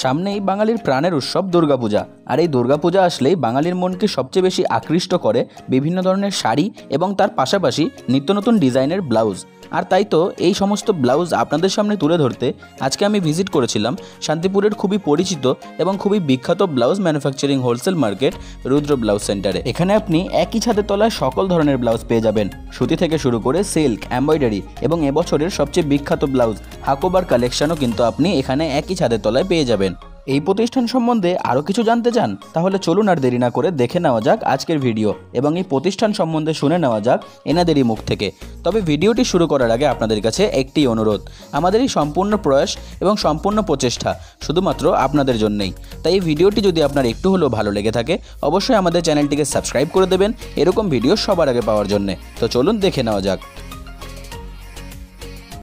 সামনেই বাঙালির প্রাণের উৎসব দুর্গাপূজা। আর এই দুর্গাপূজা আসলেই বাঙালির মনকে সবচেয়ে বেশি আকৃষ্ট করে বিভিন্ন ধরনের শাড়ি এবং তার পাশাপাশি নিত্য নতুন ডিজাইনের ব্লাউজ। আর তাই তো এই সমস্ত ব্লাউজ আপনাদের সামনে তুলে ধরতে আজকে আমি ভিজিট করেছিলাম শান্তিপুরের খুবই পরিচিত এবং খুবই বিখ্যাত ব্লাউজ ম্যানুফ্যাকচারিং হোলসেল মার্কেট রুদ্র ব্লাউজ সেন্টারে। এখানে আপনি একই ছাদের তলায় সকল ধরনের ব্লাউজ পেয়ে যাবেন, সুতি থেকে শুরু করে সিল্ক, এমব্রয়ডারি এবং এবছরের সবচেয়ে বিখ্যাত ব্লাউজ হাকোবার কালেকশনও কিন্তু আপনি এখানে একই ছাদের তলায় পেয়ে যাবেন। এই প্রতিষ্ঠান সম্বন্ধে আরও কিছু জানতে চান? তাহলে চলুন আর দেরি না করে দেখে নেওয়া যাক আজকের ভিডিও এবং এই প্রতিষ্ঠান সম্বন্ধে শুনে নেওয়া যাক এনাদেরই মুখ থেকে। তবে ভিডিওটি শুরু করার আগে আপনাদের কাছে একটি অনুরোধ, আমাদের এই সম্পূর্ণ প্রয়াস এবং সম্পূর্ণ প্রচেষ্টা শুধুমাত্র আপনাদের জন্যই। তাই এই ভিডিওটি যদি আপনার একটু হলেও ভালো লেগে থাকে অবশ্যই আমাদের চ্যানেলটিকে সাবস্ক্রাইব করে দেবেন এরকম ভিডিও সবার আগে পাওয়ার জন্য। তো চলুন দেখে নেওয়া যাক।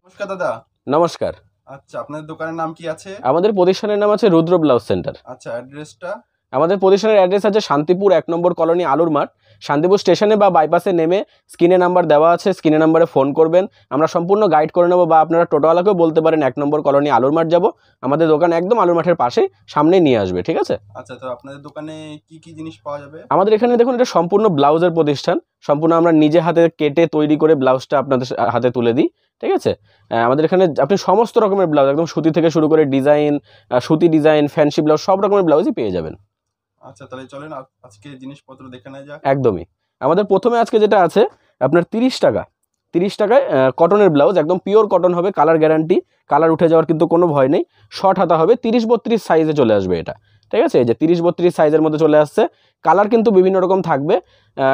নমস্কার দাদা। নমস্কার। আচ্ছা, আপনাদের দোকানের নাম কি আছে? আমাদের প্রতিষ্ঠানের নাম আছে রুদ্র ব্লাউজ সেন্টার। আচ্ছা, অ্যাড্রেসটা? আমাদের প্রতিষ্ঠানের অ্যাড্রেস আছে শান্তিপুর 1 নম্বর কলোনি আলুর মাঠ। শান্তিপুর স্টেশনে বা বাইপাসে নেমে স্ক্রিনে নাম্বার দেওয়া আছে, স্ক্রিনে নাম্বারে ফোন করবেন, আমরা সম্পূর্ণ গাইড করে নেবো। বা আপনারা টোটোওয়ালাকেও বলতে পারেন 1 নম্বর কলোনি আলুর মাঠ যাব, আমাদের দোকান একদম আলুর মাঠের পাশে সামনে নিয়ে আসবে। ঠিক আছে? আচ্ছা, তো আপনাদের দোকানে কি কি জিনিস পাওয়া যাবে? আমাদের এখানে দেখুন, এটা সম্পূর্ণ ব্লাউজের প্রতিষ্ঠান। সম্পূর্ণ আমরা নিজে হাতে কেটে তৈরি করে ব্লাউজটা আপনাদের হাতে তুলে দিই। ঠিক আছে? আমাদের এখানে আপনি সমস্ত রকমের ব্লাউজ, একদম সুতি থেকে শুরু করে ডিজাইন, সুতি ডিজাইন, ফ্যান্সি ব্লাউজ, সব রকমের ব্লাউজই পেয়ে যাবেন। আচ্ছা, তাহলে চলেন আজকে জিনিসপত্র দেখে নেওয়া যাক। একদমই। আমাদের প্রথমে আজকে যেটা আছে আপনার 30 টাকায় কটনের ব্লাউজ, একদম পিওর কটন হবে, কালার গ্যারান্টি, কালার উঠে যাওয়ার কিন্তু কোনো ভয় নেই। শর্ট হাতা হবে, 30-32 সাইজে চলে আসবে এটা। ঠিক আছে? এই যে 30-32 সাইজের মধ্যে চলে আসছে। কালার কিন্তু বিভিন্ন রকম থাকবে,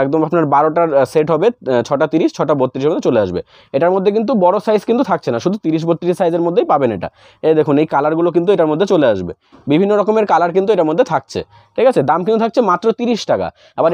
একদম আপনার 12টার সেট হবে, 6টা 30, 6টা 32 মধ্যে চলে আসবে। এটার মধ্যে কিন্তু বড় সাইজ কিন্তু থাকছে না, শুধু 30-32 সাইজের মধ্যেই পাবেন এটা। এই দেখুন, এই কালারগুলো কিন্তু এটার মধ্যে চলে আসবে, বিভিন্ন রকমের কালার কিন্তু এটার মধ্যে থাকছে। ঠিক আছে? দাম কিন্তু থাকছে মাত্র 30 টাকা। আবার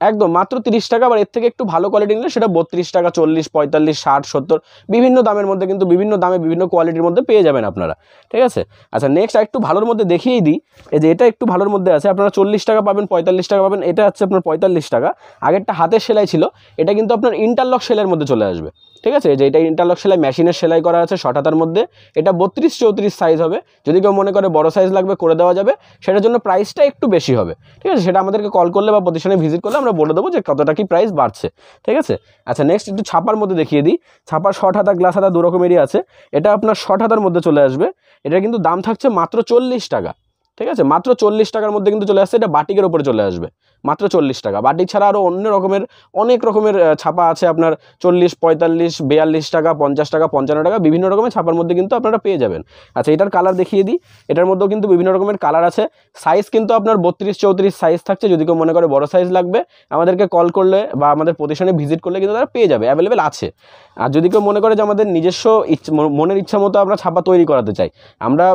একদম মাত্র 30 টাকা। আবার এর থেকে একটু ভালো কোয়ালিটি নিলে সেটা 32 টাকা, 40, 45, 60, 70 বিভিন্ন দামের মধ্যে কিন্তু বিভিন্ন দামে বিভিন্ন কোয়ালিটির মধ্যে পেয়ে যাবেন আপনারা। ঠিক আছে? আচ্ছা, নেক্সট একটু ভালোর মধ্যে দেখিয়েই দিই। এই যে এটা একটু ভালোর মধ্যে আছে, আপনারা 40 টাকা পাবেন, 45 টাকা পাবেন। এটা হচ্ছে আপনার 45 টাকা। আগেরটা হাতের সেলাই ছিল, এটা কিন্তু আপনার ইন্টারলক সেলাইয়ের মধ্যে চলে আসবে। ঠিক আছে? যে এটা ইন্টারলক সেলাই, মেশিনের সেলাই করা আছে, শর্ট হাতার মধ্যে। এটা 32-34 সাইজ হবে। যদি কেউ মনে করে বড় সাইজ লাগবে করে দেওয়া যাবে, সেটার জন্য প্রাইসটা একটু বেশি হবে। ঠিক আছে? সেটা আমাদেরকে কল করলে বা প্রতিষ্ঠানে ভিজিট করলে আমরা বলে দেবো যে কতটা কি প্রাইস বাড়ছে। ঠিক আছে? আচ্ছা, নেক্সট একটু ছাপার মধ্যে দেখিয়ে দিই। ছাপার শর্ট হাতা, গ্লাস হাতা দু রকমেরই আছে। এটা আপনার শর্ট হাতার মধ্যে চলে আসবে। এটা কিন্তু দাম থাকছে মাত্র 40 টাকা। ঠিক আছে? মাত্র 40 টাকার মধ্যে কিন্তু চলে আসছে। এটা বাটিকের ওপরে চলে আসবে, মাত্র 40 টাকা। বাটিক ছাড়া আরও অনেক রকমের ছাপা আছে আপনার 40, 45, 42 টাকা, 50 টাকা, 55 টাকা, বিভিন্ন রকমের ছাপার মধ্যে কিন্তু আপনারা পেয়ে যাবেন। আচ্ছা, এটার কালার দেখিয়ে দিই। এটার মধ্যেও কিন্তু বিভিন্ন রকমের কালার আছে। সাইজ কিন্তু আপনার 32-34 সাইজ থাকছে। যদি কেউ মনে করে বড় সাইজ লাগবে, আমাদেরকে কল করলে বা আমাদের প্রতিষ্ঠানে ভিজিট করলে কিন্তু তারা পেয়ে যাবে, অ্যাভেলেবেল আছে। আর যদি কেউ মনে করে যে আমাদের নিজস্ব মনের ইচ্ছা মতো আমরা ছাপা তৈরি করাতে চাই, আমরা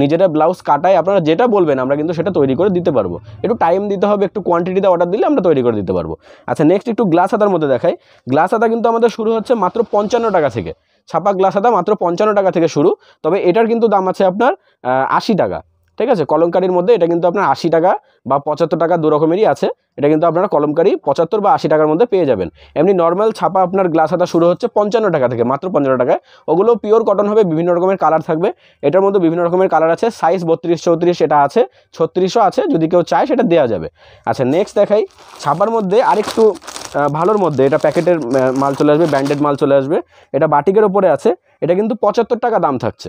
নিজেরা ব্লাউজ কাটাই, আপনারা যেটা বলবেন আমরা কিন্তু সেটা তৈরি করে দিতে পারবো। একটু টাইম দিতে হবে, একটু কোয়ান্টিটিতে অর্ডার দিলে আমরা তৈরি করে দিতে পারবো। আচ্ছা, নেক্সট একটু গ্লাস হাতার মধ্যে দেখাই। গ্লাস হাতা কিন্তু আমাদের শুরু হচ্ছে মাত্র 55 টাকা থেকে। ছাপা গ্লাস হাতা মাত্র 55 টাকা থেকে শুরু। তবে এটার কিন্তু দাম আছে আপনার 80 টাকা। ঠিক আছে? কলমকারির মধ্যে এটা কিন্তু আপনার 80 টাকা বা 75 টাকা দু রকমেরই আছে। এটা কিন্তু আপনারা কলমকারি 75 বা 80 টাকার মধ্যে পেয়ে যাবেন। এমনি নর্মাল ছাপা আপনার গ্লাস হাতা শুরু হচ্ছে 55 টাকা থেকে, মাত্র 55 টাকায়। ওগুলো পিওর কটন হবে, বিভিন্ন রকমের কালার থাকবে। এটার মধ্যে বিভিন্ন রকমের কালার আছে। সাইজ 32-34 এটা আছে, 36ও আছে, যদি কেউ চায় সেটা দেওয়া যাবে। আচ্ছা, নেক্সট দেখাই ছাপার মধ্যে আরেকটু ভালোর মধ্যে। এটা প্যাকেটের মাল চলে আসবে, ব্র্যান্ডেড মাল চলে আসবে। এটা বাটিকের ওপরে আছে। এটা কিন্তু 75 টাকা দাম থাকছে,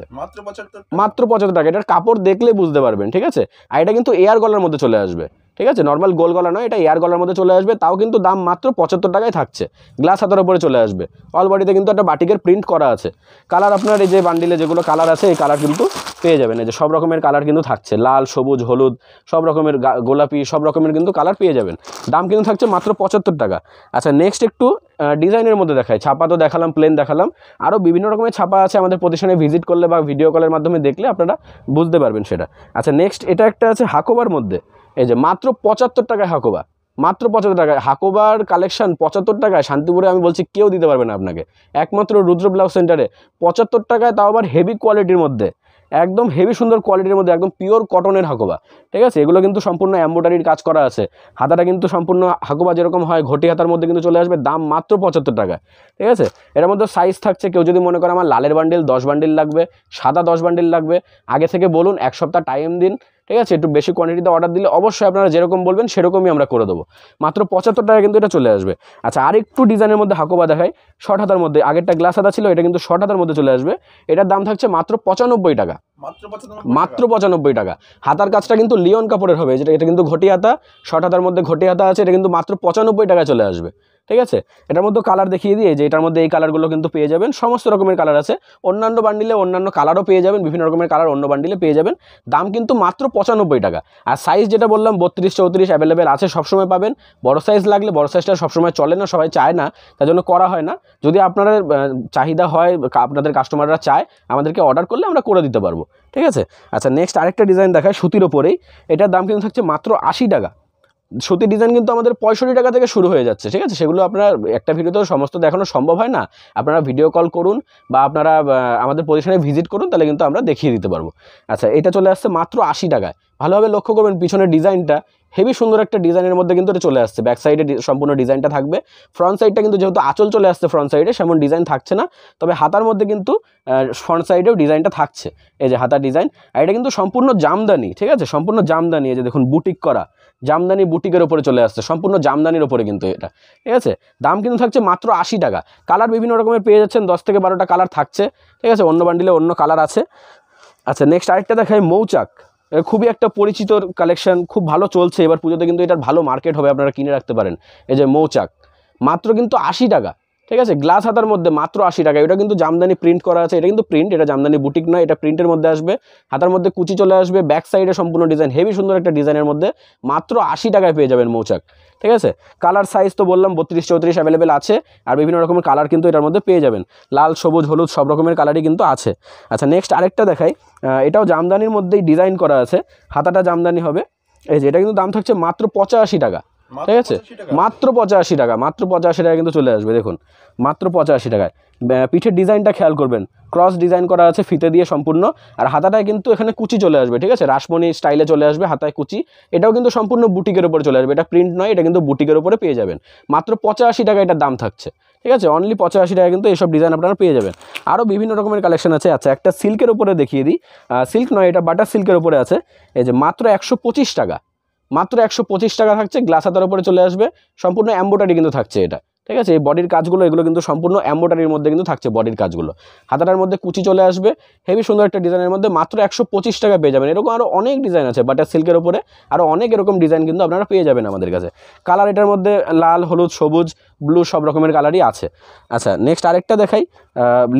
মাত্র 75 টাকা। এটার কাপড় দেখলে বুঝতে পারবেন। ঠিক আছে? আর এটা কিন্তু এয়ার গলার মধ্যে চলে আসবে। ঠিক আছে? নর্মাল গোল গলা নয়, এটা এয়ার গলার মধ্যে চলে আসবে। তাও কিন্তু দাম মাত্র 75 টাকায় থাকছে। গ্লাস হাতার উপরে চলে আসবে। অল বডিতে কিন্তু একটা বাটিকের প্রিন্ট করা আছে। কালার আপনার এই যে বান্ডিলে যেগুলো কালার আছে, এই কালার কিন্তু পেয়ে যাবেন। এই যে সব রকমের কালার কিন্তু থাকছে, লাল, সবুজ, হলুদ, সব রকমের গোলাপি, সব রকমের কিন্তু কালার পেয়ে যাবেন। দাম কিন্তু থাকছে মাত্র 75 টাকা। আচ্ছা, নেক্সট একটু ডিজাইনের মধ্যে দেখাই। ছাপা তো দেখালাম, প্লেন দেখালাম, আরও বিভিন্ন রকমের ছাপা আছে। আমাদের প্রতিষ্ঠানে ভিজিট করলে বা ভিডিও কলের মাধ্যমে দেখলে আপনারা বুঝতে পারবেন সেটা। আচ্ছা, নেক্সট এটা একটা আছে হাকোবার মধ্যে। এই যে মাত্র 75 টাকায় হাকোবা, মাত্র 75 টাকায় হাকোবার কালেকশন। 75 টাকায় শান্তিপুরে আমি বলছি কেউ দিতে পারবে না আপনাকে, একমাত্র রুদ্র ব্লাউজ সেন্টারে 75 টাকায়, তাও আবার হেভি কোয়ালিটির মধ্যে। একদম হেভি সুন্দর কোয়ালিটির মধ্যে একদম পিওর কটনের হাকোবা, ঠিক আছে। এগুলো কিন্তু সম্পূর্ণ এমব্রয়ডারির কাজ করা আছে। হাতাটা কিন্তু সম্পূর্ণ হাকোবা যেরকম হয় ঘটি হাতার মধ্যে কিন্তু চলে আসবে, দাম মাত্র 75 টাকা, ঠিক আছে। এর মধ্যে সাইজ থাকছে, কেউ যদি মনে করে আমার লালের বান্ডিল 10 বান্ডিল লাগবে, সাদা 10 বান্ডিল লাগবে, আগে থেকে বলুন, 1 সপ্তাহ টাইম দিন, ঠিক আছে। একটু বেশি কোয়ান্টিটিতে অর্ডার দিলে অবশ্যই আপনারা যেরকম বলবেন সেরকমই আমরা করে দেবো। মাত্র 75 টাকা কিন্তু এটা চলে আসবে। আচ্ছা, আরেকটু ডিজাইনের মধ্যে হাকোবা দেখাই, শর্ট হাতার মধ্যে। আগেরটা গ্লাস হাতা ছিল, এটা কিন্তু শর্ট হাতার মধ্যে চলে আসবে। এটার দাম থাকছে মাত্র 95 টাকা, মাত্র 95 টাকা। হাতার কাজটা কিন্তু লিওন কাপড়ের হবে, যেটা এটা কিন্তু ঘটি হাতা, শর্ট হাতার মধ্যে ঘটি হাতা আছে, এটা কিন্তু মাত্র 95 টাকায় চলে আসবে, ঠিক আছে। এটার মধ্যে কালার দেখিয়ে দিয়ে যে এটার মধ্যে এই কালারগুলো কিন্তু পেয়ে যাবেন, সমস্ত রকমের কালার আছে। অন্যান্য বান্ডিলে অন্যান্য কালারও পেয়ে যাবেন, বিভিন্ন রকমের কালার অন্য বান্ডিলে পেয়ে যাবেন। দাম কিন্তু মাত্র 95 টাকা। আর সাইজ যেটা বললাম 32 34 অ্যাভেলেবেল আছে, সবসময় পাবেন। বড় সাইজ লাগলে, বড় সাইজটা সবসময় চলে না, সবাই চায় না, তার জন্য করা হয় না। যদি আপনাদের চাহিদা হয়, আপনাদের কাস্টমাররা চায়, আমাদেরকে অর্ডার করলে আমরা করে দিতে পারবো, ঠিক আছে। আচ্ছা, নেক্সট আরেকটা ডিজাইন দেখায় সুতির ওপরেই। এটার দাম কিন্তু থাকছে মাত্র 80 টাকা। সুতির ডিজাইন কিন্তু আমাদের 65 টাকা থেকে শুরু হয়ে যাচ্ছে, ঠিক আছে। সেগুলো আপনার একটা ভিডিওতেও সমস্ত দেখানো সম্ভব হয় না, আপনারা ভিডিও কল করুন বা আপনারা আমাদের প্রতিষ্ঠানে ভিজিট করুন, তাহলে কিন্তু আমরা দেখিয়ে দিতে পারবো। আচ্ছা, এটা চলে আসছে মাত্র 80 টাকায়। ভালোভাবে লক্ষ্য করবেন পিছনের ডিজাইনটা, হেভি সুন্দর একটা ডিজাইনের মধ্যে কিন্তু এটা চলে আসছে। ব্যাক সাইডে সম্পূর্ণ ডিজাইনটা থাকবে, ফ্রন্ট সাইডটা কিন্তু যেহেতু আঁচল চলে আসছে ফ্রন্ট সাইডে, সেমন ডিজাইন থাকছে না, তবে হাতার মধ্যে কিন্তু ফ্রন্ট সাইডেও ডিজাইনটা থাকছে। এই যে হাতার ডিজাইন, আর এটা কিন্তু সম্পূর্ণ জামদানি, ঠিক আছে, সম্পূর্ণ জামদানি। এই যে দেখুন বুটিক করা, জামদানি বুটিকের ওপরে চলে আসছে, সম্পূর্ণ জামদানির ওপরে কিন্তু এটা, ঠিক আছে। দাম কিন্তু থাকছে মাত্র 80 টাকা। কালার বিভিন্ন রকমের পেয়ে যাচ্ছেন, 10 থেকে 12টা কালার থাকছে, ঠিক আছে। অন্য বান্ডিলে অন্য কালার আছে। আচ্ছা, নেক্সট আরেকটা দেখাই মৌচাক। খুবই একটা পরিচিত কালেকশন, খুব ভালো চলছে এবার পুজোতে, কিন্তু এটার ভালো মার্কেট হবে, আপনারা কিনে রাখতে পারেন। এই যে মৌচাক, মাত্র কিন্তু 80 টাকা, ঠিক আছে। গ্লাস হাতার মধ্যে মাত্র 80 টাকা। এটা কিন্তু জামদানি প্রিন্ট করা আছে, এটা কিন্তু প্রিন্ট, এটা জামদানি বুটিক নয়, এটা প্রিন্টের মধ্যে আসবে। হাতার মধ্যে কুচি চলে আসবে, ব্যাক সাইডে সম্পূর্ণ ডিজাইন, হেভি সুন্দর একটা ডিজাইনের মধ্যে মাত্র 80 টাকায় পেয়ে যাবেন মৌচাক, ঠিক আছে। কালার সাইজ তো বললাম 32 34 অ্যাভেলেবেল আছে, আর বিভিন্ন রকমের কালার কিন্তু এটার মধ্যে পেয়ে যাবেন, লাল সবুজ হলুদ সব রকমের কালারই কিন্তু আছে। আচ্ছা, নেক্সট আরেকটা দেখাই, এটাও জামদানির মধ্যেই ডিজাইন করা আছে, হাতাটা জামদানি হবে। এই যে এটা কিন্তু দাম থাকছে মাত্র 85 টাকা, ঠিক আছে। মাত্র 85 টাকা, মাত্র 85 টাকা কিন্তু চলে আসবে। দেখুন মাত্র 85 টাকায়। পিঠের ডিজাইনটা খেয়াল করবেন, ক্রস ডিজাইন করা আছে ফিতে দিয়ে সম্পূর্ণ, আর হাতাটায় কিন্তু এখানে কুচি চলে আসবে, ঠিক আছে, রাসমণি স্টাইলে চলে আসবে হাতায় কুচি। এটাও কিন্তু সম্পূর্ণ বুটিকের উপরে চলে আসবে, এটা প্রিন্ট নয়, এটা কিন্তু বুটিকের উপরে পেয়ে যাবেন। মাত্র 85 টাকা এটার দাম থাকছে, ঠিক আছে। অনলি 85 টাকা কিন্তু এইসব ডিজাইন আপনারা পেয়ে যাবেন। আরও বিভিন্ন রকমের কালেকশন আছে। আচ্ছা, একটা সিল্কের উপরে দেখিয়ে দিই, সিল্ক নয়, এটা বাটার সিল্কের উপরে আছে। এই যে মাত্র 125 টাকা, মাত্র 125 টাকা থাকছে। গ্লাস হাতার উপরে চলে আসবে, সম্পূর্ণ এমব্রয়ডারি কিন্তু থাকছে এটা, ঠিক আছে। এই বডির কাজগুলো এগুলো কিন্তু সম্পূর্ণ এমব্রয়ডারির মধ্যে কিন্তু থাকছে বডির কাজগুলো। হাতাটার মধ্যে কুচি চলে আসবে, হেভি সুন্দর একটা ডিজাইনের মধ্যে মাত্র 125 টাকা পেয়ে যাবেন। এরকম আরও অনেক ডিজাইন আছে বাটার সিল্কের উপরে, আরও অনেক এরকম ডিজাইন কিন্তু আপনারা পেয়ে যাবেন আমাদের কাছে। কালার এটার মধ্যে লাল হলুদ সবুজ ব্লু সব রকমের কালারই আছে। আচ্ছা, নেক্সট আরেকটা দেখাই,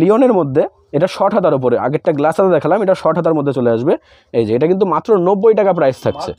লিওনের মধ্যে, এটা শর্ট হাতার উপরে। আগেরটা গ্লাস হাতা দেখালাম, এটা শর্ট হাতার মধ্যে চলে আসবে। এই যে এটা কিন্তু মাত্র 90 টাকা প্রাইস থাকছে,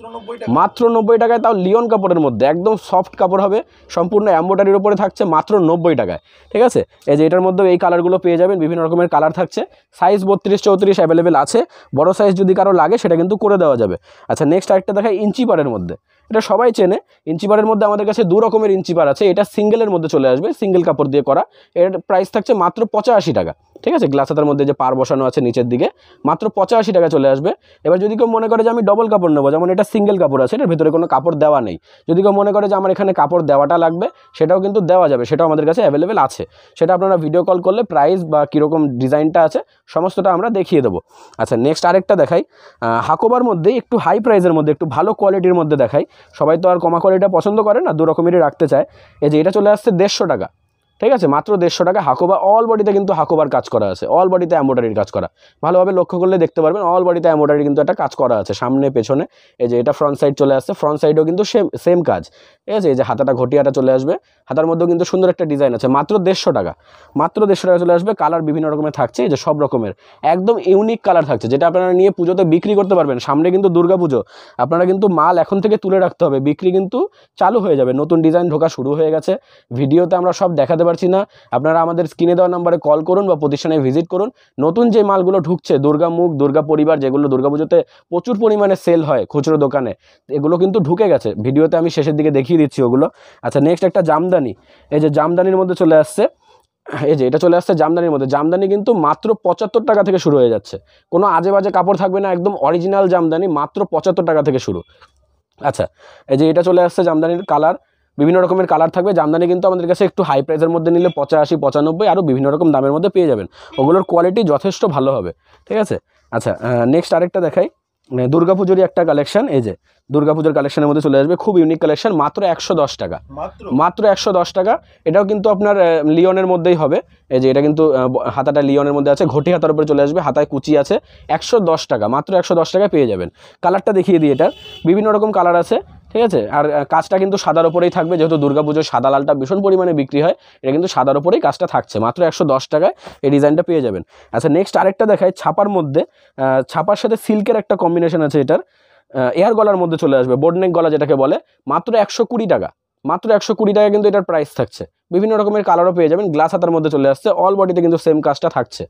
মাত্র 90 টাকায়, তাও লিওন কাপড়ের মধ্যে, একদম সফট কাপড় হবে, সম্পূর্ণ এমব্রয়ডারির উপরে থাকছে, মাত্র 90 টাকায়, ঠিক আছে। এই যে এটার মধ্যে এই কালারগুলো পেয়ে যাবেন, বিভিন্ন রকমের কালার থাকছে। সাইজ 32 34 অ্যাভেলেবেল আছে, বড় সাইজ যদি কারো লাগে সেটা কিন্তু করে দেওয়া যাবে। আচ্ছা, নেক্সট আরেকটা দেখাই ইঞ্চি পারের মধ্যে। এটা সবাই চেনে, ইঞ্চি পারের মধ্যে আমাদের কাছে 2 রকমের ইঞ্চি পার আছে। এটা সিঙ্গেলের মধ্যে চলে আসবে, সিঙ্গেল কাপড় দিয়ে করা। এর প্রাইস থাকছে মাত্র 85 টাকা, ঠিক আছে। গ্লাস হাতার মধ্যে যে পার বসানো আছে নিচের দিকে, মাত্র 85 টাকা চলে আসবে। এবার যদি কেউ মনে করে যে আমি ডবল কাপড় নেবো, যেমন এটা সিঙ্গেল কাপড় আছে, এটার ভিতরে কোনো কাপড় দেওয়া নেই, যদি কেউ মনে করে যে আমার এখানে কাপড় দেওয়াটা লাগবে, সেটাও কিন্তু দেওয়া যাবে, সেটাও আমাদের কাছে অ্যাভেলেবেল আছে। সেটা আপনারা ভিডিও কল করলে প্রাইস বা কীরকম ডিজাইনটা আছে সমস্তটা আমরা দেখিয়ে দেবো। আচ্ছা, নেক্সট আরেকটা দেখাই, হাকোবার মধ্যে একটু হাই প্রাইসের মধ্যে, একটু ভালো কোয়ালিটির মধ্যে দেখাই। সবাই তো আর কমা কোয়ালিটিটা পছন্দ করে না, 2 রকমেরই রাখতে চায়। এই যে এটা চলে আসছে 150 টাকা, ঠিক আছে, মাত্র 150 টাকা। হাকোবা অল বডিতে কিন্তু হাকোবার কাজ করা আছে, অল বডিতে এমব্রয়ডারির কাজ করা, ভালোভাবে লক্ষ্য করলে দেখতে পারবেন অল বডিতে এমব্রয়ডারি কিন্তু একটা কাজ করা আছে সামনে পেছনে। এই যে এটা ফ্রন্ট সাইড চলে আসছে, ফ্রন্ট সাইডেও কিন্তু সেম কাজ, ঠিক আছে। এই যে হাতাটা ঘটিয়াটা চলে আসবে, হাতার মধ্যেও কিন্তু সুন্দর একটা ডিজাইন আছে, মাত্র 150 টাকা, মাত্র 150 টাকা চলে আসবে। কালার বিভিন্ন রকমের থাকছে, এই যে সব রকমের একদম ইউনিক কালার থাকছে, যেটা আপনারা নিয়ে পুজোতে বিক্রি করতে পারবেন। সামনে কিন্তু দুর্গা পুজো, আপনারা কিন্তু মাল এখন থেকে তুলে রাখতে হবে, বিক্রি কিন্তু চালু হয়ে যাবে, নতুন ডিজাইন ঢোকা শুরু হয়ে গেছে। ভিডিওতে আমরা সব দেখাতে পারছি না, আপনারা আমাদের স্ক্রিনে দেওয়া নম্বরে কল করুন বা প্রতিষ্ঠানে ভিজিট করুন। নতুন যে মালগুলো ঢুকছে, দুর্গা মুখ, দুর্গা পরিবার, যেগুলো দুর্গা পুজোতে প্রচুর পরিমাণে সেল হয় খুচরো দোকানে, এগুলো কিন্তু ঢুকে গেছে, ভিডিওতে আমি শেষের দিকে দেখিয়ে দিচ্ছি ওগুলো। আচ্ছা, নেক্সট একটা জামদানি, এই যে জামদানির মধ্যে চলে আসছে, এই যে এটা চলে আসছে জামদানির মধ্যে। জামদানি কিন্তু মাত্র 75 টাকা থেকে শুরু হয়ে যাচ্ছে, কোনো আজে বাজে কাপড় থাকবে না, একদম অরিজিনাল জামদানি, মাত্র 75 টাকা থেকে শুরু। আচ্ছা, এই যে এটা চলে আসছে জামদানির কালার, বিভিন্ন রকমের কালার থাকবে। জামদানি কিন্তু আমাদের কাছে একটু হাই প্রাইসের মধ্যে নিলে 85, 95 আরও বিভিন্ন রকম দামের মধ্যে পেয়ে যাবেন, ওগুলোর কোয়ালিটি যথেষ্ট ভালো হবে, ঠিক আছে। আচ্ছা, নেক্সট আরেকটা দেখাই, দুর্গাপুজোরই একটা কালেকশন। এই যে দুর্গাপুজোর কালেকশনের মধ্যে চলে আসবে, খুব ইউনিক কালেকশন, মাত্র 110 টাকা, মাত্র 110 টাকা। এটাও কিন্তু আপনার লিওনের মধ্যেই হবে। এই যে এটা কিন্তু হাতাটা লিওনের মধ্যে আছে, ঘটি হাতার উপরে চলে আসবে, হাতায় কুচি আছে, 110 টাকা, মাত্র 110 টাকায় পেয়ে যাবেন। কালারটা দেখিয়ে দিই, এটার বিভিন্ন রকম কালার আছে, ঠিক আছে। আর কাজটা কিন্তু সাদার উপরেই থাকবে, যেহেতু দুর্গাপুজোর সাদা লালটা ভীষণ পরিমাণে বিক্রি হয়, এটা কিন্তু সাদার উপরেই কাজটা থাকছে, মাত্র 110 টাকায় এই ডিজাইনটা পেয়ে যাবেন। আচ্ছা, নেক্সট আরেকটা দেখায়, ছাপার মধ্যে, ছাপার সাথে সিল্কের একটা কম্বিনেশন আছে, এটার এয়ার গলার মধ্যে চলে আসবে, বোর্ডনেক গলা যেটাকে বলে, মাত্র 120 টাকা, মাত্র 120 টাকা কিন্তু এটার প্রাইস থাকছে। বিভিন্ন রকমের কালারও পেয়ে যাবেন, গ্লাস হাতার মধ্যে চলে আসছে, অল বডিতে কিন্তু সেম কাজটা থাকছে।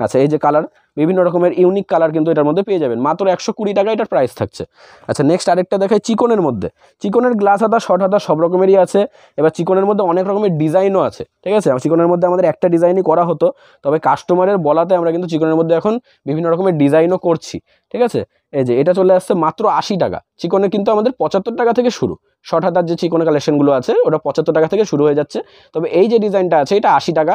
আচ্ছা, এই যে কালার, বিভিন্ন রকমের ইউনিক কালার কিন্তু এটার মধ্যে পেয়ে যাবেন, মাত্র 120 টাকা এটার প্রাইস থাকছে। আচ্ছা, নেক্সট আরেকটা দেখায় চিকনের মধ্যে। চিকনের গ্লাস হাতা, শর্ট হাতা সব রকমেরই আছে। এবার চিকনের মধ্যে অনেক রকমের ডিজাইনও আছে, ঠিক আছে। চিকনের মধ্যে আমাদের একটা ডিজাইনই করা হতো, তবে কাস্টমারের বলাতে আমরা কিন্তু চিকনের মধ্যে এখন বিভিন্ন রকমের ডিজাইনও করছি, ঠিক আছে। এই যে এটা চলে আসছে মাত্র 80 টাকা। চিকনের কিন্তু আমাদের 75 টাকা থেকে শুরু, শর্ট হাতার যে চিকনের কালেকশনগুলো আছে ওটা 75 টাকা থেকে শুরু হয়ে যাচ্ছে, তবে এই যে ডিজাইনটা আছে এটা 80 টাকা।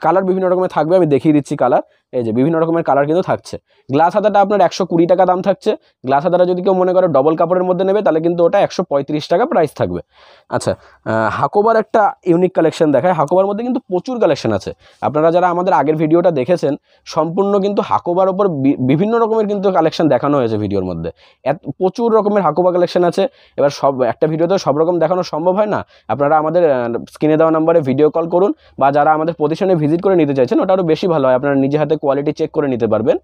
কালার বিভিন্ন রকমের থাকবে, আমি দেখিয়ে দিচ্ছি কালার। এই যে বিভিন্ন রকমের কালার কিন্তু থাকছে। গ্লাস হাতাটা আপনার 120 টাকা দাম থাকছে। গ্লাস হাতাটা যদি কেউ মনে করে ডবল কাপড়ের মধ্যে নেবে, তাহলে কিন্তু ওটা 135 টাকা প্রাইস থাকবে। আচ্ছা, হাকোবার একটা ইউনিক কালেকশন দেখায়। হাকোবার মধ্যে কিন্তু প্রচুর কালেকশন আছে, আপনারা যারা আমাদের আগের ভিডিওটা দেখেছেন, সম্পূর্ণ কিন্তু হাকোবার ওপর বিভিন্ন রকমের কিন্তু কালেকশন দেখানো হয়েছে ভিডিওর মধ্যে। প্রচুর রকমের হাকোবা কালেকশন আছে। এবার সব একটা ভিডিওতে সব রকম দেখানো সম্ভব হয় না, আপনারা আমাদের স্ক্রিনে দেওয়া নাম্বারে ভিডিও কল করুন, বা যারা আমাদের প্রতিষ্ঠানে ভিজিট করে নিতে চাইছেন ওটা আরও বেশি ভালো হয়, আপনারা নিজে হাতে কোয়ালিটি চেক করে নিতে পারবেন।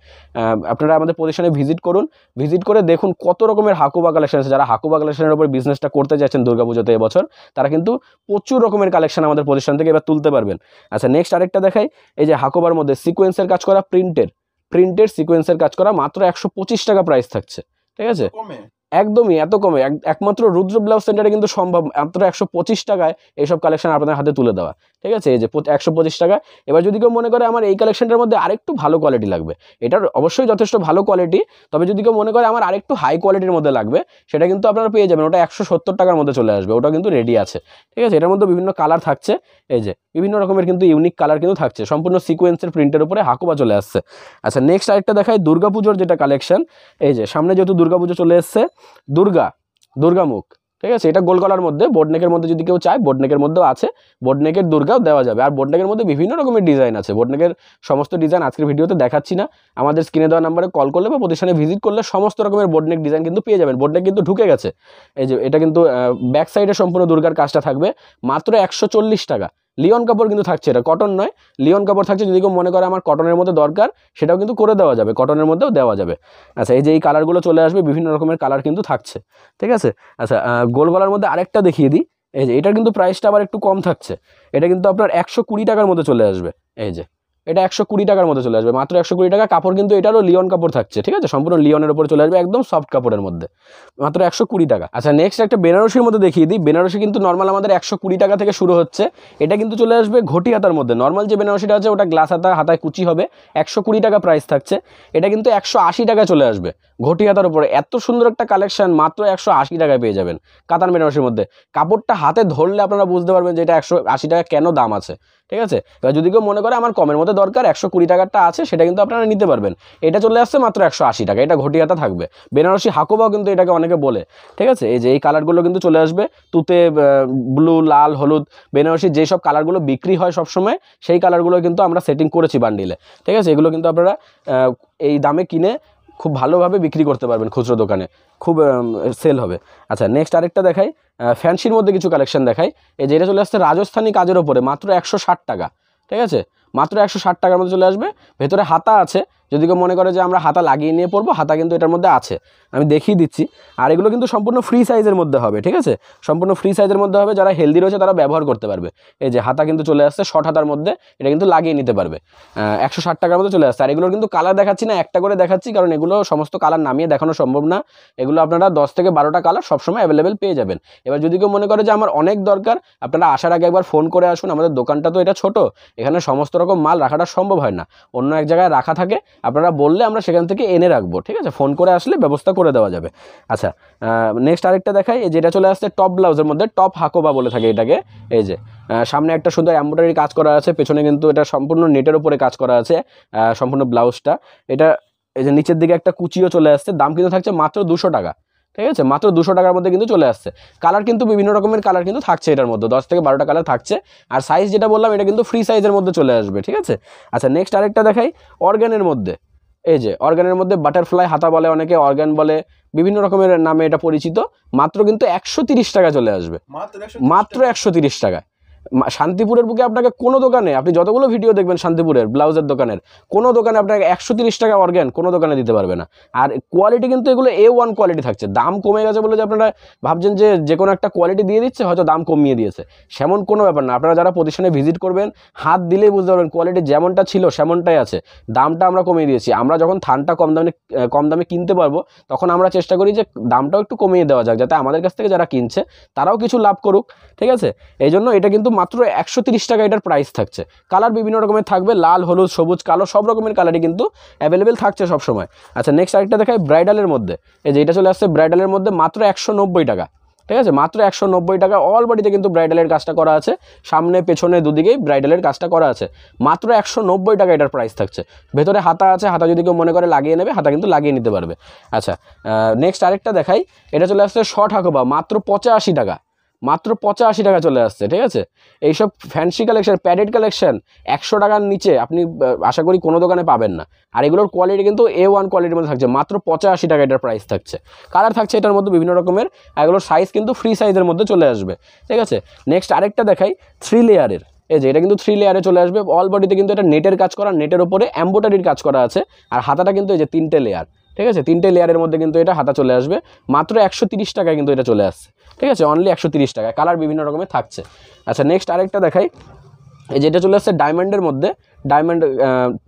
আপনারা আমাদের প্রতিষ্ঠানে ভিজিট করুন, ভিজিট করে দেখুন কত রকমের হাকুবা কালেকশন আছে। যারা হাকুবা কালেকশনের উপর বিজনেসটা করতে চাইছেন দুর্গাপুজোতে এবছর, তারা কিন্তু প্রচুর রকমের কালেকশন আমাদের প্রতিষ্ঠান থেকে এবার তুলতে পারবেন। আচ্ছা, নেক্সট আরেকটা দেখাই, এই যে হাকুবার মধ্যে সিকোয়েন্সের কাজ করা, প্রিন্টের সিকোয়েন্সের কাজ করা, মাত্র 125 টাকা প্রাইস থাকছে, ঠিক আছে। একদমই এত কমে, একমাত্র রুদ্র ব্লাউজ সেন্টারে কিন্তু সম্ভব মাত্র 125 টাকায় এইসব কালেকশন আপনাদের হাতে তুলে দেওয়া, ঠিক আছে। এই যে 125 টাকা। এবার যদি কেউ মনে করে আমার এই কালেকশনটার মধ্যে আরেকটু ভালো কোয়ালিটি লাগবে, এটার অবশ্যই যথেষ্ট ভালো কোয়ালিটি, তবে যদি কেউ মনে করে আমার আরেকটু হাই কোয়ালিটির মধ্যে লাগবে, সেটা কিন্তু আপনারা পেয়ে যাবেন, ওটা 170 টাকার মধ্যে চলে আসবে, ওটা কিন্তু রেডি আছে, ঠিক আছে। এটার মধ্যে বিভিন্ন কালার থাকছে, এই যে বিভিন্ন রকমের কিন্তু ইউনিক কালার কিন্তু থাকছে, সম্পূর্ণ সিকোয়েন্সের প্রিন্টের উপরে হাকুবা চলে আসছে। আচ্ছা, নেক্সট আরেকটা দেখায় দুর্গাপুজোর যেটা কালেকশন। এই যে সামনে যেহেতু দুর্গাপুজো চলে এসছে, দুর্গামুখ, ঠিক আছে। এটা গোল গলার মধ্যে, বোর্ডনেকের মধ্যে যদি কেউ চায়, বোর্ডনেকের মধ্যেও আছে, বোর্ডনেকের দুর্গাও দেওয়া যাবে। আর বোর্ডনেকের মধ্যে বিভিন্ন রকমের ডিজাইন আছে, বোর্ডনেকের সমস্ত ডিজাইন আজকের ভিডিওতে দেখাচ্ছি না, আমাদের স্ক্রিনে দেওয়া নাম্বারে কল করলে বা প্রতিষ্ঠানে ভিজিট করলে সমস্ত রকমের বোর্ডনেক ডিজাইন কিন্তু পেয়ে যাবেন। বোর্ডনেক কিন্তু ঢুকে গেছে। এই যে এটা কিন্তু ব্যাক সাইডে সম্পূর্ণ দুর্গার কাজটা থাকবে, মাত্র 140 টাকা। লিওন কাপড় কিন্তু থাকছে, এটা কটন নয়, লিওন কাপড় থাকছে। যদি কেউ মনে করে আমার কটনের মধ্যে দরকার, সেটাও কিন্তু করে দেওয়া যাবে, কটনের মধ্যেও দেওয়া যাবে। আচ্ছা, এই যে এই কালারগুলো চলে আসবে, বিভিন্ন রকমের কালার কিন্তু থাকছে, ঠিক আছে। আচ্ছা, গোল গলার মধ্যে আরেকটা দেখিয়ে দিই। এই যে এটার কিন্তু প্রাইসটা আবার একটু কম থাকছে, এটা কিন্তু আপনার 120 টাকার মধ্যে চলে আসবে। এই যে এটা 120 টাকার মধ্যে চলে আসবে, মাত্র 120 টাকা। কাপড় কিন্তু এটারও লিওন কাপড় থাকছে, ঠিক আছে, সম্পূর্ণ লিওনের উপরে চলে আসবে, একদম সফট কাপড়ের মধ্যে, মাত্র 120 টাকা। আচ্ছা, নেক্সট একটা বেনারসির মধ্যে দেখিয়ে দিই। বেনারসি কিন্তু নর্মাল আমাদের 120 টাকা থেকে শুরু হচ্ছে, এটা কিন্তু চলে আসবে ঘটি হাতার মধ্যে। নর্মাল যে বেনারসিটা আছে ওটা গ্লাস হাতা, হাতায় কুচি হবে, 120 টাকা প্রাইস থাকছে। এটা কিন্তু 180 টাকা চলে আসবে ঘটি হাতার উপরে। এত সুন্দর একটা কালেকশন মাত্র 180 টাকায় পেয়ে যাবেন কাতান বেনারসির মধ্যে। কাপড়টা হাতে ধরলে আপনারা বুঝতে পারবেন যে এটা 180 টাকা কেন দাম আছে, ঠিক আছে। এবার যদি কেউ মনে করে আমার কমের মধ্যে দরকার, 120 টাকারটা আছে, সেটা কিন্তু আপনারা নিতে পারবেন। এটা চলে আসছে মাত্র 180 টাকা, এটা ঘটি হাতা থাকবে। বেনারসি হাকুবাও কিন্তু এটাকে অনেকে বলে, ঠিক আছে। এই যে এই কালারগুলো কিন্তু চলে আসবে, তুতে, ব্লু, লাল, হলুদ, বেনারসি যেসব কালারগুলো বিক্রি হয় সবসময়, সেই কালারগুলো কিন্তু আমরা সেটিং করেছি বান্ডিলে, ঠিক আছে। এগুলো কিন্তু আপনারা এই দামে কিনে খুব ভালোভাবে বিক্রি করতে পারবেন, খুচরো দোকানে খুব সেল হবে। আচ্ছা, নেক্সট আরেকটা দেখাই, ফ্যান্সির মধ্যে কিছু কালেকশন দেখাই। এই যে এটা চলে আসছে রাজস্থানি কাজের ওপরে, মাত্র 160 টাকা, ঠিক আছে, মাত্র 160 টাকার মধ্যে চলে আসবে। ভেতরে হাতা আছে, যদি কেউ মনে করে যে আমরা হাতা লাগিয়ে নিয়ে পরবো, হাতা কিন্তু এটার মধ্যে আছে, আমি দেখিয়ে দিচ্ছি। আর এগুলো কিন্তু সম্পূর্ণ ফ্রি সাইজের মধ্যে হবে, ঠিক আছে, সম্পূর্ণ ফ্রি সাইজের মধ্যে হবে, যারা হেলদি রয়েছে তারা ব্যবহার করতে পারবে। এই যে হাতা কিন্তু চলে আসছে শর্ট হাতার মধ্যে, এটা কিন্তু লাগিয়ে নিতে পারবে। 160 টাকার মধ্যে চলে আসছে। আর এগুলোর কিন্তু কালার দেখাচ্ছি না, একটা করে দেখাচ্ছি, কারণ এগুলো সমস্ত কালার নামিয়ে দেখানো সম্ভব না। এগুলো আপনারা 10 থেকে 12টা কালার সবসময় অ্যাভেলেবেল পেয়ে যাবেন। এবার যদি কেউ মনে করে যে আমার অনেক দরকার, আপনারা আসার আগে একবার ফোন করে আসুন। আমাদের দোকানটা তো এটা ছোট, এখানে সমস্ত রকম মাল রাখাটা সম্ভব হয় না, অন্য এক জায়গায় রাখা থাকে, আপনারা বললে আমরা সেখান থেকে এনে রাখবো, ঠিক আছে, ফোন করে আসলে ব্যবস্থা করে দেওয়া যাবে। আচ্ছা, নেক্সট আরেকটা দেখাই, যেটা চলে আসছে টপ ব্লাউজের মধ্যে, টপ হাকোবা বলে থাকে এটাকে। এই যে সামনে একটা সুন্দর এমব্রয়ডারি কাজ করা আছে, পেছনে কিন্তু এটা সম্পূর্ণ নেটের উপরে কাজ করা আছে সম্পূর্ণ ব্লাউজটা। এটা এই যে নিচের দিকে একটা কুচিও চলে আসছে, দাম কিন্তু থাকছে মাত্র 200 টাকা, ঠিক আছে, মাত্র 200 টাকার মধ্যে কিন্তু চলে আসছে। কালার কিন্তু বিভিন্ন রকমের কালার কিন্তু থাকছে এটার মধ্যে, 10 থেকে 12টা কালার থাকছে। আর সাইজ যেটা বললাম এটা কিন্তু ফ্রি সাইজের মধ্যে চলে আসবে, ঠিক আছে। আচ্ছা, নেক্সট আরেকটা দেখাই অর্গানের মধ্যে। এই যে অর্গানের মধ্যে বাটারফ্লাই হাতা বলে অনেকে, অর্গান বলে, বিভিন্ন রকমের নামে এটা পরিচিত। মাত্র কিন্তু 130 টাকা চলে আসবে, মাত্র 130 টাকা। শান্তিপুরের বুকে আপনাকে কোনো দোকানে, আপনি যতগুলো ভিডিও দেখবেন শান্তিপুরের ব্লাউজের দোকানের, কোনো দোকানে আপনাকে 130 টাকা অর্গান কোনো দোকানে দিতে পারবে না। আর কোয়ালিটি কিন্তু এগুলো A1 কোয়ালিটি থাকছে। দাম কমে গেছে বলে যে আপনারা ভাবছেন যে কোনো একটা কোয়ালিটি দিয়ে দিচ্ছে, হয়তো দাম কমিয়ে দিয়েছে, সেমন কোনো ব্যাপার না। আপনারা যারা প্রতিষ্ঠানে ভিজিট করবেন, হাত দিলেই বুঝতে পারবেন কোয়ালিটি যেমনটা ছিল সেমনটাই আছে, দামটা আমরা কমিয়ে দিয়েছি। আমরা যখন থানটা কম দামে কিনতে পারবো, তখন আমরা চেষ্টা করি যে দামটাও একটু কমিয়ে দেওয়া যাক, যাতে আমাদের কাছ থেকে যারা কিনছে তারাও কিছু লাভ করুক, ঠিক আছে। এই জন্য এটা কিন্তু মাত্র 130 টাকা এটার প্রাইস থাকছে। কালার বিভিন্ন রকমের থাকবে, লাল, হলুদ, সবুজ, কালো, সব রকমের কালারই কিন্তু অ্যাভেলেবেল থাকছে সবসময়। আচ্ছা, নেক্সট আরেকটা দেখাই ব্রাইডালের মধ্যে। এই যে এটা চলে আসছে ব্রাইডালের মধ্যে মাত্র 190 টাকা, ঠিক আছে, মাত্র 190 টাকা। অল বডিতে কিন্তু ব্রাইডালের কাজটা করা আছে, সামনে পেছনে দুদিকেই ব্রাইডালের কাজটা করা আছে। মাত্র 190 টাকা এটার প্রাইস থাকছে। ভেতরে হাতা আছে, হাতা যদি কেউ মনে করে লাগিয়ে নেবে, হাতা কিন্তু লাগিয়ে নিতে পারবে। আচ্ছা, নেক্সট আরেকটা দেখাই, এটা চলে আসছে শর্ট হাকোবা, মাত্র 85 টাকা, মাত্র 85 টাকা চলে আসছে, ঠিক আছে। এইসব ফ্যান্সি কালেকশন, প্যাডেড কালেকশন 100 টাকার নিচে আপনি আশা করি কোনো দোকানে পাবেন না। আর এগুলোর কোয়ালিটি কিন্তু A1 কোয়ালিটির মধ্যে থাকছে, মাত্র 85 টাকা এটার প্রাইস থাকছে। কালার থাকছে এটার মধ্যে বিভিন্ন রকমের, এগুলোর সাইজ কিন্তু ফ্রি সাইজের মধ্যে চলে আসবে, ঠিক আছে। নেক্সট আরেকটা দেখাই 3 লেয়ারের। এই যে এটা কিন্তু 3 লেয়ারে চলে আসবে। অল বডিতে কিন্তু এটা নেটের কাজ করা, নেটের উপরে এমব্রয়ডারির কাজ করা আছে। আর হাতাটা কিন্তু এই যে 3টে লেয়ার, ঠিক আছে, 3টে লেয়ারের মধ্যে কিন্তু এটা হাতা চলে আসবে। মাত্র 130 টাকায় কিন্তু এটা চলে আসছে, ঠিক আছে, অনলি 130 টাকায়। কালার বিভিন্ন রকমের থাকছে। আচ্ছা, নেক্সট আরেকটা দেখাই, এই যেটা চলে আসছে ডায়মন্ডের মধ্যে, ডায়মন্ড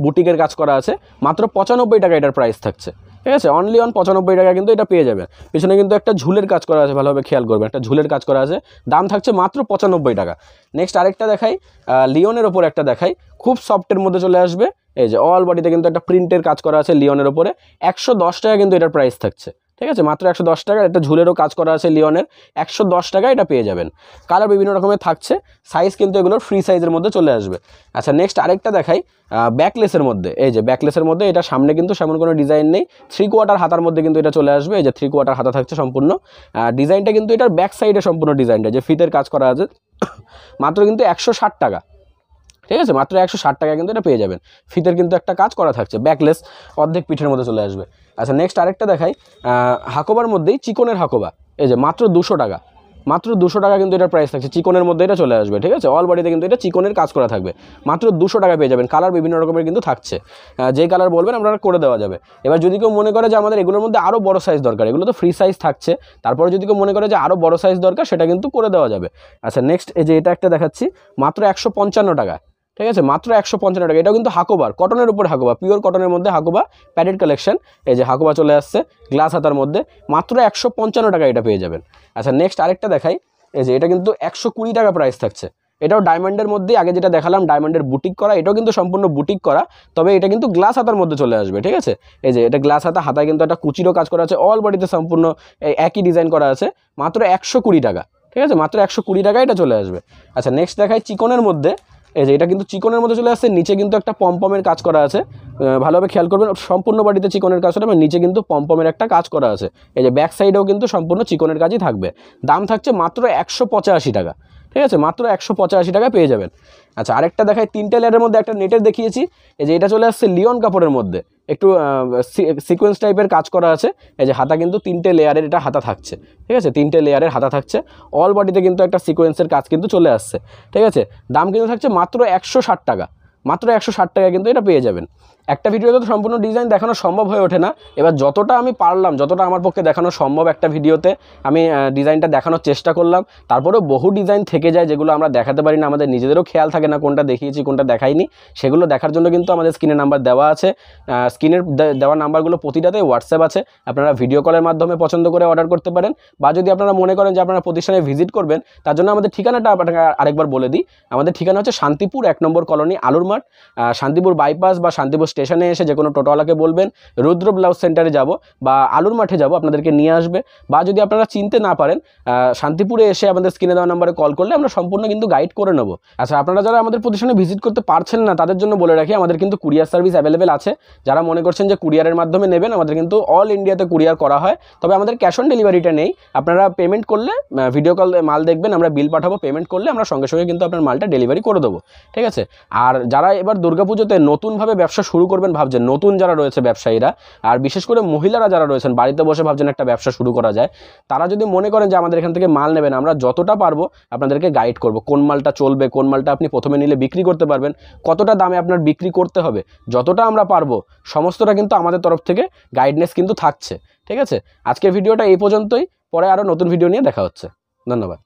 বুটিকের কাজ করা আছে, মাত্র 95 টাকা এটার প্রাইস থাকছে, ঠিক আছে, অনলি 95 টাকা কিন্তু এটা পেয়ে যাবেন। পিছনে কিন্তু একটা ঝুলের কাজ করা আছে, ভালোভাবে খেয়াল করবেন, একটা ঝুলের কাজ করা আছে, দাম থাকছে মাত্র 95 টাকা। নেক্সট আরেকটা দেখাই, লিওনের ওপর একটা দেখাই, খুব সফটের মধ্যে চলে আসবে। এই যে অল বডিতে কিন্তু একটা প্রিন্টের কাজ করা আছে লিওনের ওপরে, 110 টাকা কিন্তু এটার প্রাইস থাকছে, ঠিক আছে, মাত্র 110 টাকা। একটা ঝুলেরও কাজ করা আছে লিওনের, 110 টাকা এটা পেয়ে যাবেন। কালার বিভিন্ন রকমের থাকছে, সাইজ কিন্তু এগুলোর ফ্রি সাইজের মধ্যে চলে আসবে। আচ্ছা, নেক্সট আরেকটা দেখাই ব্যাকলেসের মধ্যে। এই যে ব্যাকলেসের মধ্যে, এটা সামনে কিন্তু সেমন কোনো ডিজাইন নেই, 3/4 হাতার মধ্যে কিন্তু এটা চলে আসবে। এই যে 3/4 হাতা থাকছে সম্পূর্ণ। ডিজাইনটা কিন্তু এটার ব্যাক সাইডে সম্পূর্ণ ডিজাইনটা, যে ফিতের কাজ করা আছে, মাত্র কিন্তু 160 টাকা, ঠিক আছে, মাত্র 160 টাকা কিন্তু এটা পেয়ে যাবেন। ফিতের কিন্তু একটা কাজ করা থাকছে, ব্যাকলেস, অর্ধেক পিঠের মধ্যে চলে আসবে। আচ্ছা, নেক্সট আরেকটা দেখাই হাকোবার মধ্যেই চিকনের হাকোবা। এই যে মাত্র 200 টাকা, মাত্র 200 টাকা কিন্তু এটার প্রাইস থাকছে, চিকনের মধ্যে এটা চলে আসবে, ঠিক আছে। অল বডিতে কিন্তু এটা চিকনের কাজ করা থাকবে, মাত্র 200 টাকা পেয়ে যাবেন। কালার বিভিন্ন রকমের কিন্তু থাকছে, যেই কালার বলবেন আপনারা করে দেওয়া যাবে। এবার যদি কেউ মনে করে যে আমাদের এগুলোর মধ্যে আরও বড় সাইজ দরকার, এগুলো তো ফ্রি সাইজ থাকছে, তারপরে যদি কেউ মনে করে যে আরও বড় সাইজ দরকার, সেটা কিন্তু করে দেওয়া যাবে। আচ্ছা, নেক্সট এই যে এটা একটা দেখাচ্ছি, মাত্র 155 টাকা, ঠিক আছে, মাত্র 155 টাকা। এটাও কিন্তু হাকোবার, কটনের উপর হাকোবা, পিওর কটনের মধ্যে হাকোবা, প্যাডেড কালেকশন। এই যে হাকোবা চলে আসছে গ্লাস হাতার মধ্যে, মাত্র 155 টাকা এটা পেয়ে যাবেন। আচ্ছা, নেক্সট আরেকটা দেখাই, এই যে এটা কিন্তু 120 টাকা প্রাইস থাকছে। এটাও ডায়মন্ডের মধ্যে, আগে যেটা দেখালাম ডায়মন্ডের বুটিক করা, এটাও কিন্তু সম্পূর্ণ বুটিক করা, তবে এটা কিন্তু গ্লাস হাতার মধ্যে চলে আসবে, ঠিক আছে। এই যে এটা গ্লাস হাতা, হাতায় কিন্তু একটা কুচিরও কাজ করা আছে, অল বডিতে সম্পূর্ণ একই ডিজাইন করা আছে, মাত্র 120 টাকা, ঠিক আছে, মাত্র 120 টাকা এটা চলে আসবে। আচ্ছা, নেক্সট দেখাই চিকনের মধ্যে। এই যে এটা কিন্তু চিকনের মধ্যে চলে আসছে, নিচে কিন্তু একটা পমপমের কাজ করা আছে, ভালোভাবে খেয়াল করবেন, সম্পূর্ণ বডিতে চিকনের কাজ হবে, নিচে কিন্তু পমপমের একটা কাজ করা আছে। এই যে ব্যাক সাইডেও কিন্তু সম্পূর্ণ চিকনের কাজই থাকবে। দাম থাকছে মাত্র 185 টাকা, ঠিক আছে, মাত্র 185 টাকা পেয়ে যাবেন। আচ্ছা, আরেকটা দেখাই, 3টে লেয়ারের মধ্যে একটা নেটের দেখিয়েছি। এই যে এটা চলে আসছে লিওন কাপড়ের মধ্যে, একটু সিকোয়েন্স টাইপের কাজ করা আছে। এই যে হাতা কিন্তু 3টে লেয়ারের এটা হাতা থাকছে, ঠিক আছে, 3টে লেয়ারের হাতা থাকছে। অল বডিতে কিন্তু একটা সিকোয়েন্সের কাজ কিন্তু চলে আসছে, ঠিক আছে। দাম কিন্তু থাকছে মাত্র 160 টাকা, মাত্র 160 টাকা কিন্তু এটা পেয়ে যাবেন। একটা ভিডিওতে তো সম্পূর্ণ ডিজাইন দেখানো সম্ভব হয়ে ওঠে না। এবার যতটা আমি পারলাম, যতটা আমার পক্ষে দেখানো সম্ভব একটা ভিডিওতে আমি ডিজাইনটা দেখানোর চেষ্টা করলাম। তারপরেও বহু ডিজাইন থেকে যায় যেগুলো আমরা দেখাতে পারি না, আমাদের নিজেদেরও খেয়াল থাকে না কোনটা দেখিয়েছি কোনটা দেখাইনি। সেগুলো দেখার জন্য কিন্তু আমাদের স্ক্রিনে নাম্বার দেওয়া আছে, স্ক্রিনের দেওয়া নাম্বারগুলো প্রতিটাতে হোয়াটসঅ্যাপ আছে, আপনারা ভিডিও কলের মাধ্যমে পছন্দ করে অর্ডার করতে পারেন। বা যদি আপনারা মনে করেন যে আপনারা প্রতিষ্ঠানে ভিজিট করবেন, তার জন্য আমাদের ঠিকানাটা আপনাকে আরেকবার বলে দিই। আমাদের ঠিকানা হচ্ছে শান্তিপুর 1 নম্বর কলোনি, আলুর মাঠ। শান্তিপুর বাইপাস বা শান্তিপুর স্টেশনে এসে যে কোনো টোটোওয়ালাকে বলবেন রুদ্র ব্লাউজ সেন্টারে যাব বা আলুর মাঠে যাব, আপনাদেরকে নিয়ে আসবে। বা যদি আপনারা চিনতে না পারেন, শান্তিপুরে এসে আমাদের স্ক্রিনে দেওয়া নাম্বারে কল করলে আমরা সম্পূর্ণ কিন্তু গাইড করে নেব। আচ্ছা, আপনারা যারা আমাদের প্রতিষ্ঠানে ভিজিট করতে পারছেন না তাদের জন্য বলে রাখি, আমাদের কিন্তু কুরিয়ার সার্ভিস অ্যাভেলেবেল আছে। যারা মনে করছেন যে কুরিয়ারের মাধ্যমে নেবেন, আমাদের কিন্তু অল ইন্ডিয়াতে কুরিয়ার করা হয়, তবে আমাদের ক্যাশ অন ডেলিভারিটা নেই। আপনারা পেমেন্ট করলে, ভিডিও কল মাল দেখবেন, আমরা বিল পাঠাবো, পেমেন্ট করলে আমরা সঙ্গে সঙ্গে কিন্তু আপনার মালটা ডেলিভারি করে দেবো, ঠিক আছে। আর যারা এবার দুর্গাপুজোতে নতুনভাবে ব্যবসা শুরু করবেন ভাবছেন, নতুন যারা রয়েছে ব্যবসায়ীরা, আর বিশেষ করে মহিলারা যারা রয়েছেন বাড়িতে বসে ভাবছেন একটা ব্যবসা শুরু করা যায়, তারা যদি মনে করেন যে আমাদের এখান থেকে মাল নেবেন, আমরা যতটা পারবো আপনাদেরকে গাইড করব কোন মালটা চলবে, কোন মালটা আপনি প্রথমে নিলে বিক্রি করতে পারবেন, কতটা দামে আপনার বিক্রি করতে হবে, যতটা আমরা পারবো সমস্তটা কিন্তু আমাদের তরফ থেকে গাইডনেস কিন্তু থাকছে, ঠিক আছে। আজকের ভিডিওটা এই পর্যন্তই, পরে আরও নতুন ভিডিও নিয়ে দেখা হচ্ছে। ধন্যবাদ।